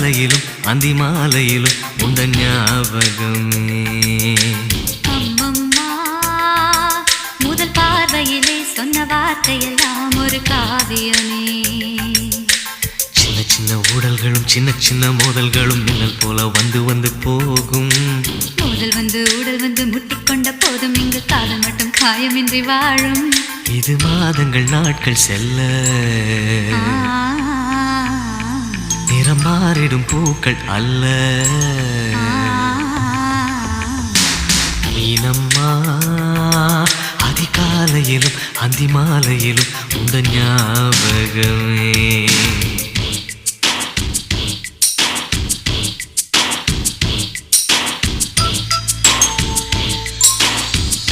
அதிகாலையிலும் அந்தி மாலையிலும் உண்ட ஞாபகமே. அம்மம்மா முதல் பார்வையிலே சொன்ன வார்த்தையெல்லாம் ஒரு காவியமே. சின்ன சின்ன ஊடல்களும் சின்ன சின்ன மோதல்களும் மின்னல் போல வந்து வந்து போகும். மோதல் வந்து ஊடல் வந்து முட்டிக்கொண்ட போதும் இங்கு காதல் மட்டும் காயமின்றி வாழும். இது மாதங்கள் நாட்கள் செல்ல நிறம் மாறிடும் பூக்கள் அல்ல. மீனம்மா அதிகாலையிலும் அந்தி மாலையிலும் உந்த ஞாபகமே.